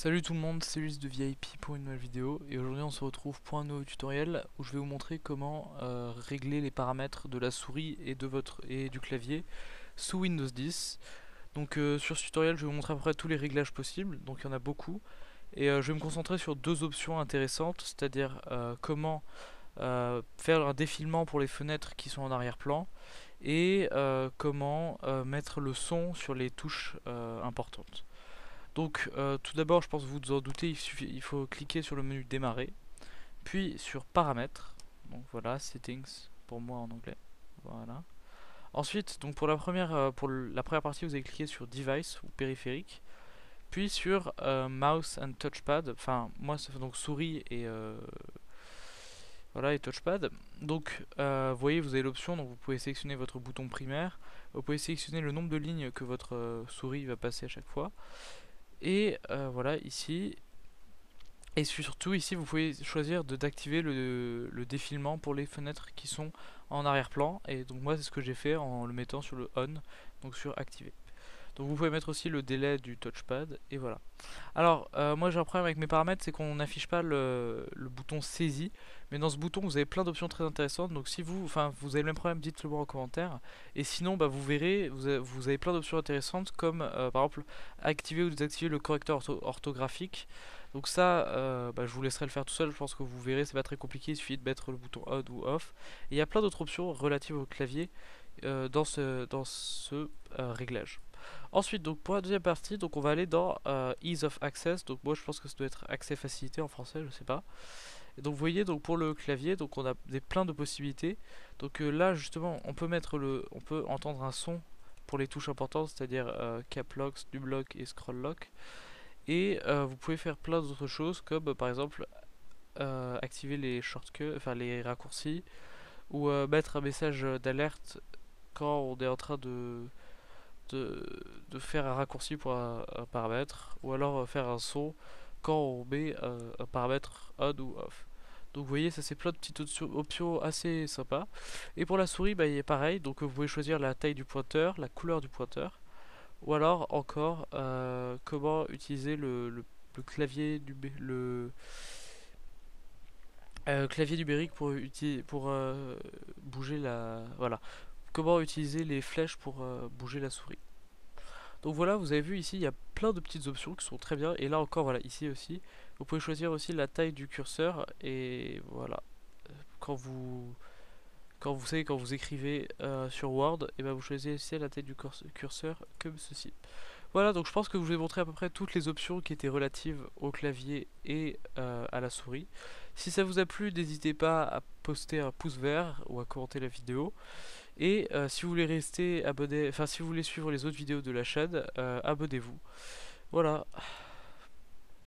Salut tout le monde, c'est Luis de VIP pour une nouvelle vidéo et aujourd'hui on se retrouve pour un nouveau tutoriel où je vais vous montrer comment régler les paramètres de la souris et du clavier sous Windows 10. Donc sur ce tutoriel je vais vous montrer à peu près tous les réglages possibles, donc il y en a beaucoup et je vais me concentrer sur deux options intéressantes, c'est-à-dire comment faire un défilement pour les fenêtres qui sont en arrière-plan et comment mettre le son sur les touches importantes. Donc tout d'abord, je pense que vous vous en doutez, il faut cliquer sur le menu démarrer, puis sur paramètres. Donc voilà, settings pour moi en anglais. Voilà. Ensuite, donc pour la première partie, vous allez cliquer sur device ou périphérique, puis sur mouse and touchpad. Enfin, moi, c'est donc souris et voilà et touchpad. Donc, vous voyez, vous avez l'option, donc vous pouvez sélectionner votre bouton primaire. Vous pouvez sélectionner le nombre de lignes que votre souris va passer à chaque fois. Et voilà ici. Et surtout ici vous pouvez choisir d'activer le défilement pour les fenêtres qui sont en arrière-plan. Et donc moi c'est ce que j'ai fait en le mettant sur le on, donc sur activer. Donc vous pouvez mettre aussi le délai du touchpad et voilà. Alors moi j'ai un problème avec mes paramètres, c'est qu'on n'affiche pas le bouton saisie. Mais dans ce bouton vous avez plein d'options très intéressantes. Donc si vous avez le même problème, dites-le moi en commentaire. Et sinon bah, vous verrez, vous avez plein d'options intéressantes comme par exemple activer ou désactiver le correcteur orthographique. Donc ça bah, je vous laisserai le faire tout seul, je pense que vous verrez, c'est pas très compliqué, il suffit de mettre le bouton on ou off. Et il y a plein d'autres options relatives au clavier dans ce réglage. Ensuite, donc pour la deuxième partie, donc on va aller dans Ease of Access. Donc moi je pense que ça doit être accès facilité en français, je sais pas. Et donc vous voyez, donc pour le clavier, donc on a plein de possibilités. Donc là justement, on peut entendre un son pour les touches importantes, c'est-à-dire cap lock, snub lock et scroll lock. Et vous pouvez faire plein d'autres choses comme par exemple activer les shortcuts, enfin les raccourcis, ou mettre un message d'alerte quand on est en train de, faire un raccourci pour un paramètre, ou alors faire un son quand on met un paramètre on ou off. Donc vous voyez, ça c'est plein de petites options assez sympas. Et pour la souris, bah, il est pareil, donc vous pouvez choisir la taille du pointeur, la couleur du pointeur, ou alors encore comment utiliser le clavier clavier numérique pour bouger la voilà, comment utiliser les flèches pour bouger la souris. Donc voilà, vous avez vu ici, il y a plein de petites options qui sont très bien. Et là encore, voilà, ici aussi, vous pouvez choisir aussi la taille du curseur. Et voilà, quand vous, quand vous écrivez sur Word, et ben vous choisissez la taille du curseur comme ceci. Voilà, donc je pense que je vous ai montré à peu près toutes les options qui étaient relatives au clavier et à la souris. Si ça vous a plu, n'hésitez pas à poster un pouce vert ou à commenter la vidéo. Et si vous voulez rester abonné, enfin si vous voulez suivre les autres vidéos de la chaîne, abonnez-vous. Voilà.